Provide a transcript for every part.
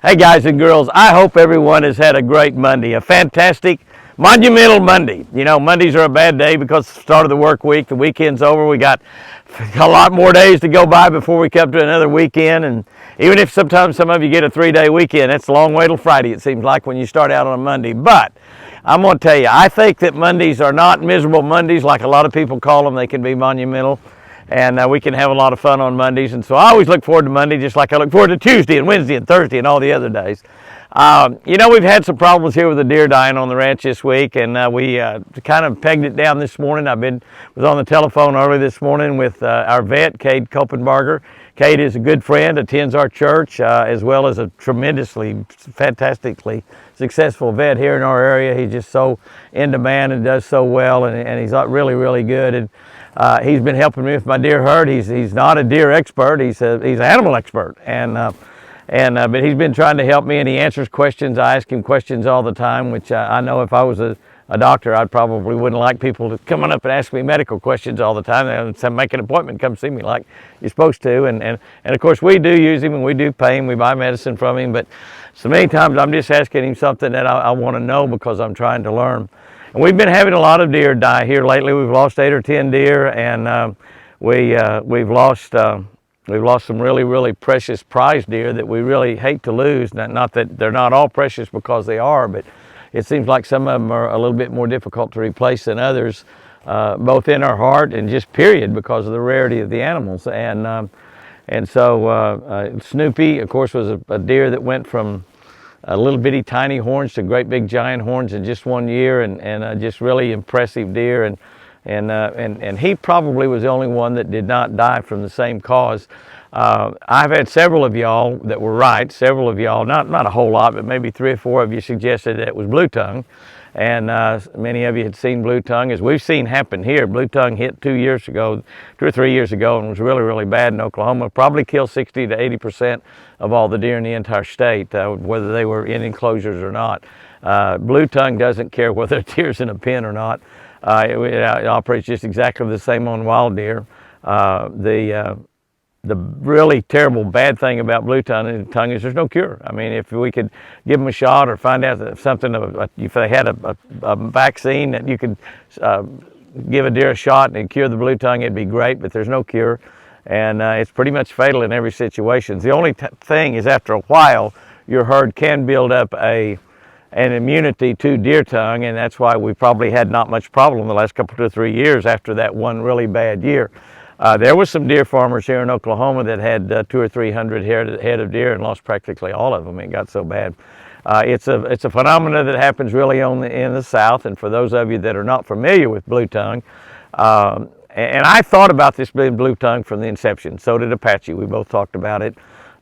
Hey guys and girls, I hope everyone has had a great Monday, a fantastic Monumental Monday. You know, Mondays are a bad day because it's the start of the work week, the weekend's over, we got a lot more days to go by before we come to another weekend, and even if sometimes some of you get a 3-day weekend, that's a long way till Friday, it seems like, when you start out on a Monday. But I'm going to tell you, I think that Mondays are not miserable Mondays like a lot of people call them. They can be monumental. And we can have a lot of fun on Mondays. And so I always look forward to Monday, just like I look forward to Tuesday and Wednesday and Thursday and all the other days. You know, we've had some problems here with the deer dying on the ranch this week, and we kind of pegged it down this morning. Was on the telephone early this morning with our vet, Cade Kopenbarger. Cade is a good friend, attends our church, as well as a tremendously, fantastically successful vet here in our area. He's just so in demand and does so well, and he's really, really good. And he's been helping me with my deer herd. He's not a deer expert. He's an animal expert, but he's been trying to help me, and he answers questions. I ask him questions all the time, which I know if I was a doctor, I probably wouldn't like people to coming up and ask me medical questions all the time. They make an appointment, come see me like you're supposed to. And of course, we do use him and we do pay him. We buy medicine from him. But so many times I'm just asking him something that I want to know because I'm trying to learn. And we've been having a lot of deer die here lately. We've lost 8 or 10 deer, and we've lost some really, really precious prize deer that we really hate to lose. Not that they're not all precious, because they are, but it seems like some of them are a little bit more difficult to replace than others, both in our heart and just period, because of the rarity of the animals. And so Snoopy, of course, was a deer that went from little bitty tiny horns to great big giant horns in just 1 year, and just really impressive deer. And he probably was the only one that did not die from the same cause. I've had several of y'all that were right. Several of y'all, not a whole lot, but maybe 3 or 4 of you suggested that it was blue tongue. And many of you had seen blue tongue, as we've seen happen here. Blue tongue hit 2 or 3 years ago, and was really, really bad in Oklahoma. Probably killed 60 to 80% of all the deer in the entire state, whether they were in enclosures or not. Blue tongue doesn't care whether a deer's in a pen or not. It operates just exactly the same on wild deer. The really terrible bad thing about blue tongue is there's no cure. I mean, if we could give them a shot or find out that if they had a vaccine that you could give a deer a shot and cure the blue tongue, it'd be great, but there's no cure. And it's pretty much fatal in every situation. The only thing is, after a while, your herd can build up an immunity to deer tongue, and that's why we probably had not much problem the last couple 2 or 3 years after that one really bad year. There was some deer farmers here in Oklahoma that had 200 or 300 head of deer and lost practically all of them. It got so bad. It's a phenomenon that happens really in the South, and for those of you that are not familiar with blue tongue, and I thought about this being blue tongue from the inception. So did Apache. We both talked about it.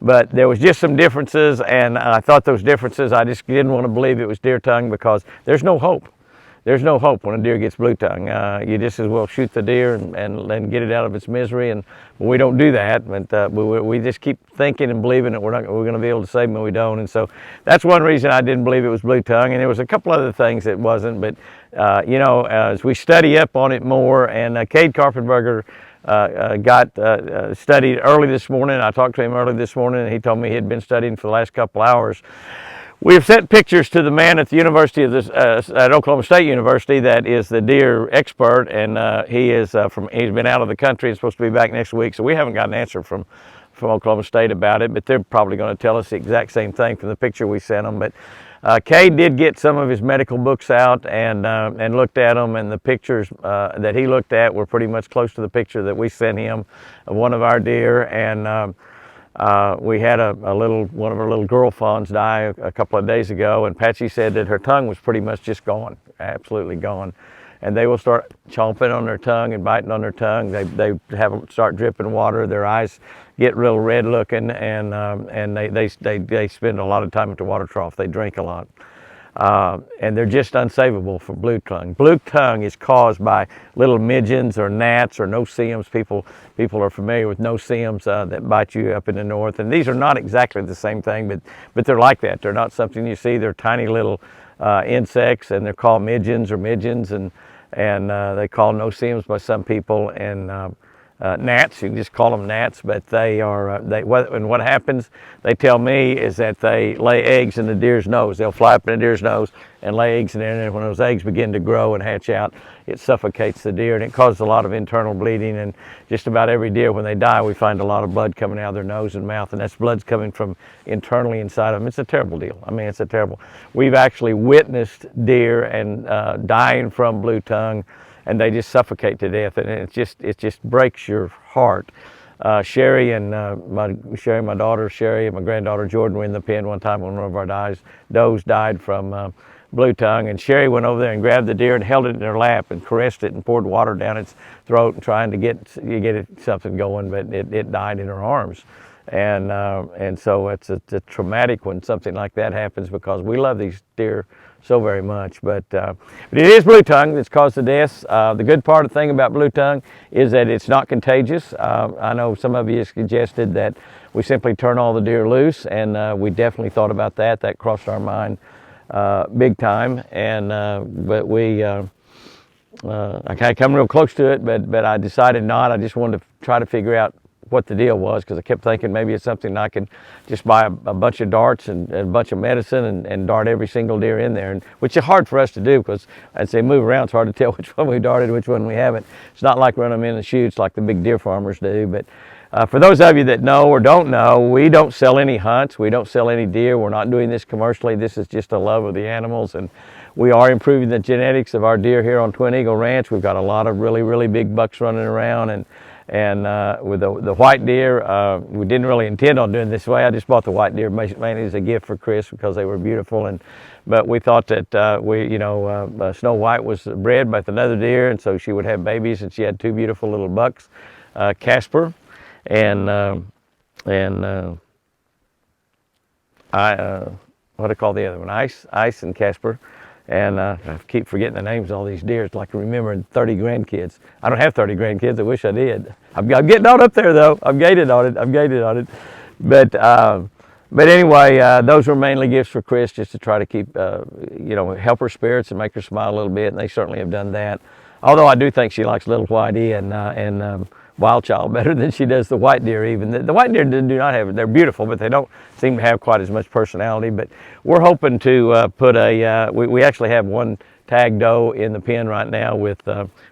But there was just some differences, and I thought those differences, I just didn't want to believe it was deer tongue, because there's no hope. There's no hope when a deer gets blue tongue. You just as well shoot the deer and get it out of its misery, but we don't do that. But we just keep thinking and believing that we're going to be able to save them, and we don't. And so that's one reason I didn't believe it was blue tongue. And there was a couple other things that wasn't. But you know, as we study up on it more, and Cade Kopenbarger got studied early this morning. I talked to him early this morning, and he told me he had been studying for the last couple hours. We've sent pictures to the man at the University of at Oklahoma State University that is the deer expert, and he's been out of the country and supposed to be back next week, so we haven't got an answer from Oklahoma State about it, but they're probably going to tell us the exact same thing from the picture we sent them. But Cade did get some of his medical books out and looked at them, and the pictures that he looked at were pretty much close to the picture that we sent him of one of our deer. And we had one of our little girl fawns die a couple of days ago, and Patsy said that her tongue was pretty much just gone, absolutely gone. And they will start chomping on their tongue and biting on their tongue. They start dripping water. Their eyes get real red looking, and they spend a lot of time at the water trough. They drink a lot. And they're just unsavable for blue tongue. Blue tongue is caused by little midgeons or gnats or no-see-ums. People are familiar with no-see-ums that bite you up in the north. And these are not exactly the same thing, but they're like that. They're not something you see. They're tiny little insects, and they're called midgeons, and they call no-see-ums by some people. And gnats. You can just call them gnats, but they are, and what happens, they tell me, is that they lay eggs in the deer's nose. They'll fly up in the deer's nose and lay eggs in there, and when those eggs begin to grow and hatch out, it suffocates the deer, and it causes a lot of internal bleeding. And just about every deer, when they die, we find a lot of blood coming out of their nose and mouth, and that's blood's coming from internally inside of them. It's a terrible deal. I mean, it's a terrible. We've actually witnessed deer and dying from blue tongue, and they just suffocate to death, and it just breaks your heart. Sherry and my daughter Sherry and my granddaughter Jordyn were in the pen one time when one of our does died from blue tongue, and Sherry went over there and grabbed the deer and held it in her lap and caressed it and poured water down its throat and trying to get it something going, but it died in her arms. And so it's a traumatic when something like that happens, because we love these deer so very much. But it is blue tongue that's caused the deaths. The good part of the thing about blue tongue is that it's not contagious. I know some of you suggested that we simply turn all the deer loose, and we definitely thought about that. That crossed our mind big time. And but we I can't come real close to it, but I decided not. I just wanted to try to figure out what the deal was, because I kept thinking maybe it's something I can just buy a bunch of darts and a bunch of medicine and dart every single deer in there, and which is hard for us to do, because as they move around, it's hard to tell which one we darted, which one we haven't. It's not like running them in the chutes like the big deer farmers do. But for those of you that know or don't know, we don't sell any hunts. We don't sell any deer. We're not doing this commercially. This is just a love of the animals, and we are improving the genetics of our deer here on Twin Eagle Ranch. We've got a lot of really big bucks running around, and with the white deer, we didn't really intend on doing this way. I just bought the white deer mainly as a gift for Chris because they were beautiful, but we thought that Snow White was bred with another deer, and so she would have babies, and she had two beautiful little bucks, Casper and what do I call the other one? Ice and Casper. And I keep forgetting the names of all these deer. It's like remembering 30 grandkids. I don't have 30 grandkids. I wish I did. I'm getting on up there, though. I'm gated on it. But anyway, those were mainly gifts for Chris, just to try to keep, help her spirits and make her smile a little bit. And they certainly have done that. Although I do think she likes Little Whitey and Wild Child better than she does the white deer even. The white deer do not have, they're beautiful, but they don't seem to have quite as much personality. But we're hoping to put we actually have one tag doe in the pen right now with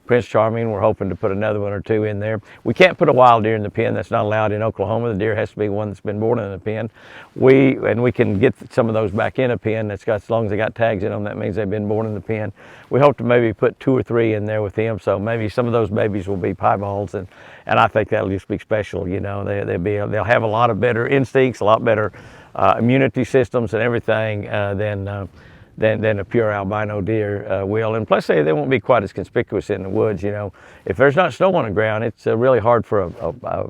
Prince Charming. We're hoping to put another one or two in there. We can't put a wild deer in the pen. That's not allowed in Oklahoma. The deer has to be one that's been born in a pen. We can get some of those back in a pen. That's got, as long as they got tags in them, that means they've been born in the pen. We hope to maybe put 2 or 3 in there with them. So maybe some of those babies will be piebalds, and I think that'll just be special. They'll have a lot of better instincts, a lot better immunity systems and everything than a pure albino deer will. And plus they won't be quite as conspicuous in the woods. If there's not snow on the ground, it's really hard for a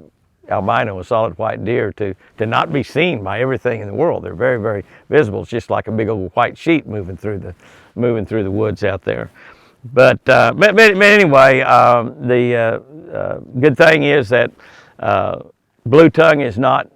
albino, a solid white deer, to not be seen by everything in the world. They're very visible. It's just like a big old white sheet moving through the woods out there. But anyway, the good thing is that blue tongue is not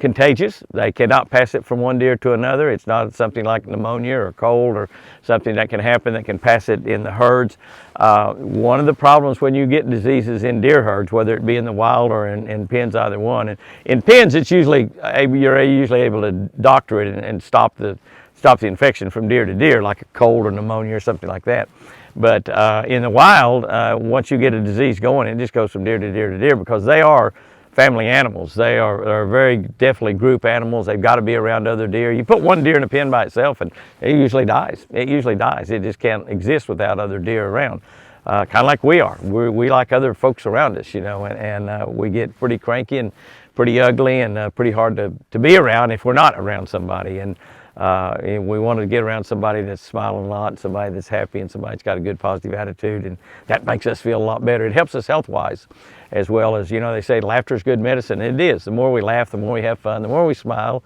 contagious. They cannot pass it from one deer to another. It's not something like pneumonia or cold or something that can happen that can pass it in the herds. One of the problems when you get diseases in deer herds, whether it be in the wild or in pens, either one. And in pens, it's usually you're usually able to doctor it and stop the infection from deer to deer, like a cold or pneumonia or something like that. But in the wild, once you get a disease going, it just goes from deer to deer to deer, because they are family animals. They are very definitely group animals. They've got to be around other deer. You put one deer in a pen by itself and it usually dies. It just can't exist without other deer around. Kind of like we are. We like other folks around us, and we get pretty cranky and pretty ugly and pretty hard to be around if we're not around somebody. And we want to get around somebody that's smiling a lot, somebody that's happy, and somebody that's got a good positive attitude, and that makes us feel a lot better. It helps us health-wise, as well as, they say laughter is good medicine. It is. The more we laugh, the more we have fun, the more we smile,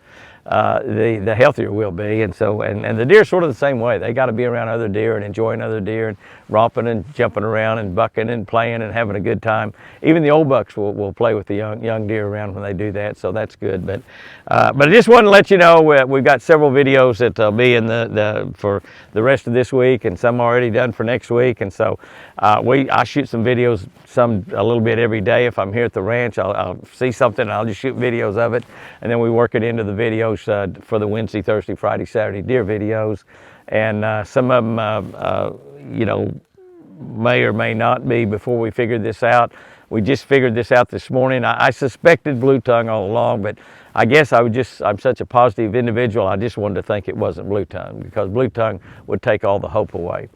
the healthier we'll be. And so, and the deer are sort of the same way. They got to be around other deer and enjoying other deer and romping and jumping around and bucking and playing and having a good time. Even the old bucks will play with the young deer around when they do that, so that's good. But I just wanted to let you know we've got several videos that'll be in for the rest of this week, and some already done for next week. And so I shoot some videos, a little bit every day. If I'm here at the ranch, I'll see something and I'll just shoot videos of it, and then we work it into the videos for the Wednesday, Thursday, Friday, Saturday deer videos. And some of them you know, may or may not be before we figured this out. We just figured this out this morning. I suspected blue tongue all along, but I guess I'm such a positive individual, I just wanted to think it wasn't blue tongue, because blue tongue would take all the hope away.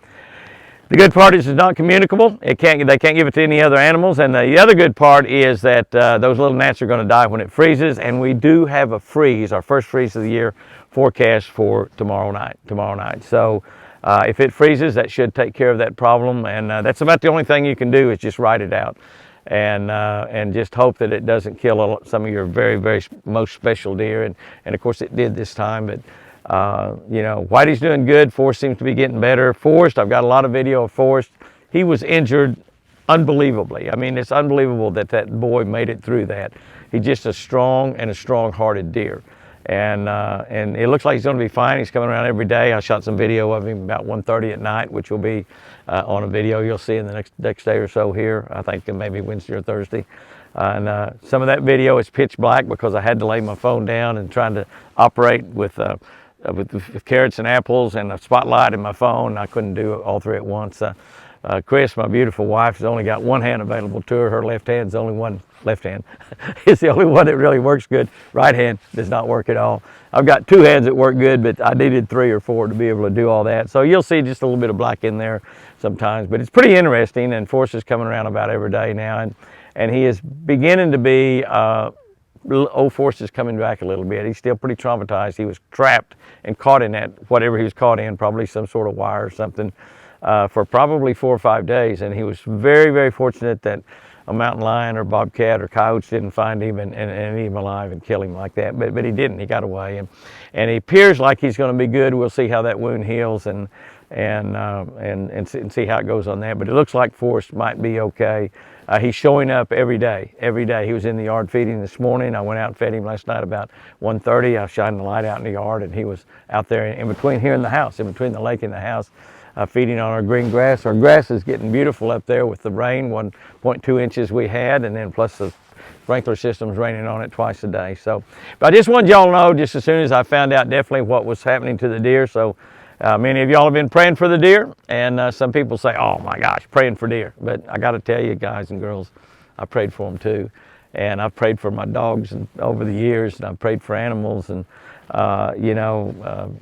The good part is it's not communicable. They can't give it to any other animals. And the other good part is that those little gnats are going to die when it freezes. And we do have a freeze, our first freeze of the year, forecast for tomorrow night. So if it freezes, that should take care of that problem. And that's about the only thing you can do, is just ride it out. And just hope that it doesn't kill some of your very, very most special deer. And of course it did this time. But you know, Whitey's doing good. Forrest seems to be getting better. Forrest, I've got a lot of video of Forrest. He was injured unbelievably. I mean, it's unbelievable that boy made it through that. He's just a strong and a strong-hearted deer. And it looks like he's going to be fine. He's coming around every day. I shot some video of him about 1:30 at night, which will be on a video you'll see in the next day or so here. I think maybe Wednesday or Thursday. And some of that video is pitch black because I had to lay my phone down and trying to operate with carrots and apples and a spotlight in my phone. I couldn't do all three at once. Chris, my beautiful wife, has only got one hand available to her. Her left hand's the only one. Left hand is the only one that really works good. Right hand does not work at all. I've got two hands that work good, but I needed 3 or 4 to be able to do all that. So you'll see just a little bit of black in there sometimes, but it's pretty interesting. And Forrest is coming around about every day now, and he is beginning to be. Old Forrest is coming back a little bit. He's still pretty traumatized. He was trapped and caught in that, whatever he was caught in, probably some sort of wire or something, for probably 4 or 5 days. And he was very, very fortunate that a mountain lion or bobcat or coyotes didn't find him and eat him alive and kill him like that. But he didn't. He got away. And he appears like he's going to be good. We'll see how that wound heals and see how it goes on that. But it looks like Forrest might be okay. He's showing up every day. Every day. He was in the yard feeding this morning. I went out and fed him last night about 1:30. I shined the light out in the yard, and he was out there in between here and the house, in between the lake and the house, feeding on our green grass. Our grass is getting beautiful up there with the rain, 1.2 inches we had, and then plus the sprinkler system's raining on it twice a day. So, but I just wanted y'all to know, just as soon as I found out definitely what was happening to the deer. So many of y'all have been praying for the deer, and some people say, oh my gosh, praying for deer. But I got to tell you, guys and girls, I prayed for them too. And I've prayed for my dogs over the years, and I've prayed for animals. And, you know,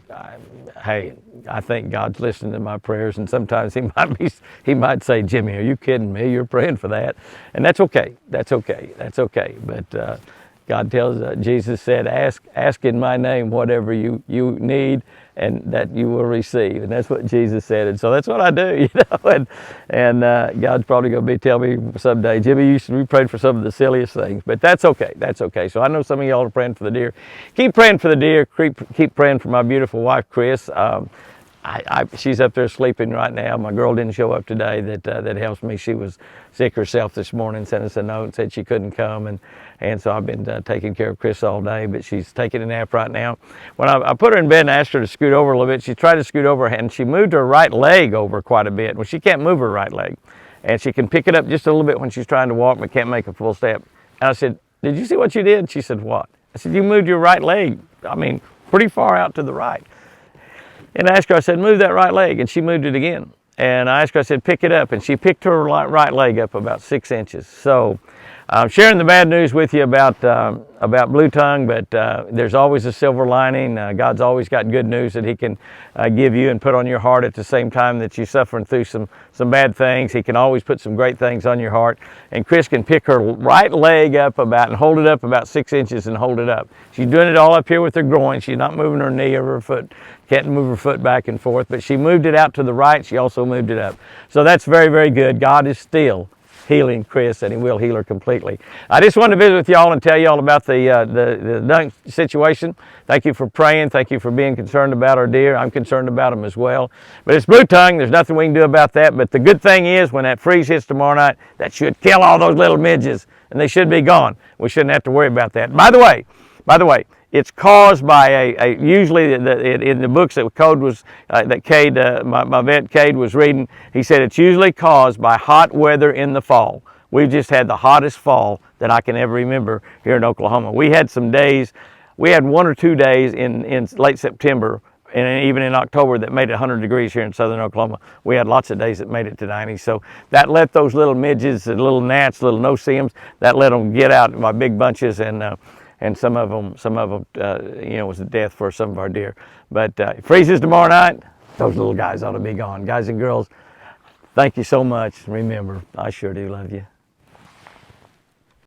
hey, I think God's listening to my prayers. And sometimes he might say, Jimmy, are you kidding me? You're praying for that. And that's okay. That's okay. That's okay. But God tells, Jesus said, ask in my name whatever you need, and that you will receive. And that's what Jesus said. And so that's what I do, you know. And God's probably going to be telling me someday, Jimmy, we prayed for some of the silliest things. But that's okay. That's okay. So I know some of y'all are praying for the deer. Keep praying for the deer. Keep praying for my beautiful wife, Chris. She's up there sleeping right now. My girl didn't show up today. That helps me. She was sick herself this morning. Sent us a note and said she couldn't come, and so I've been taking care of Chris all day. But she's taking a nap right now. When I put her in bed and asked her to scoot over a little bit, she tried to scoot over and she moved her right leg over quite a bit. Well, she can't move her right leg, and she can pick it up just a little bit when she's trying to walk, but can't make a full step. And I said, "Did you see what you did?" She said, "What?" I said, "You moved your right leg. I mean, pretty far out to the right." And I asked her, I said, move that right leg. And she moved it again. And I asked her, I said, pick it up. And she picked her right leg up about 6 inches. So I'm sharing the bad news with you about blue tongue, but there's always a silver lining. God's always got good news that he can give you and put on your heart at the same time that you're suffering through some bad things. He can always put some great things on your heart. And Chris can pick her right leg up and hold it up about 6 inches and hold it up. She's doing it all up here with her groin. She's not moving her knee or her foot. Can't move her foot back and forth, but she moved it out to the right. She also moved it up. So that's very, very good. God is still healing Chris, and he will heal her completely. I just wanted to visit with y'all and tell y'all about the duck situation. Thank you for praying. Thank you for being concerned about our deer. I'm concerned about them as well. But it's blue tongue. There's nothing we can do about that. But the good thing is, when that freeze hits tomorrow night, that should kill all those little midges, and they should be gone. We shouldn't have to worry about that. By the way, it's caused by usually in the books that Cade was that Cade, my vet Cade was reading. He said it's usually caused by hot weather in the fall. We've just had the hottest fall that I can ever remember here in Oklahoma. We had some days, we had 1 or 2 days in late September and even in October that made it 100 degrees here in southern Oklahoma. We had lots of days that made it to 90. So that let those little midges, the little gnats, little no-see-ums, that let them get out by big bunches, and some of them, was a death for some of our deer. But it freezes tomorrow night, those little guys ought to be gone. Guys and girls, thank you so much. Remember, I sure do love you.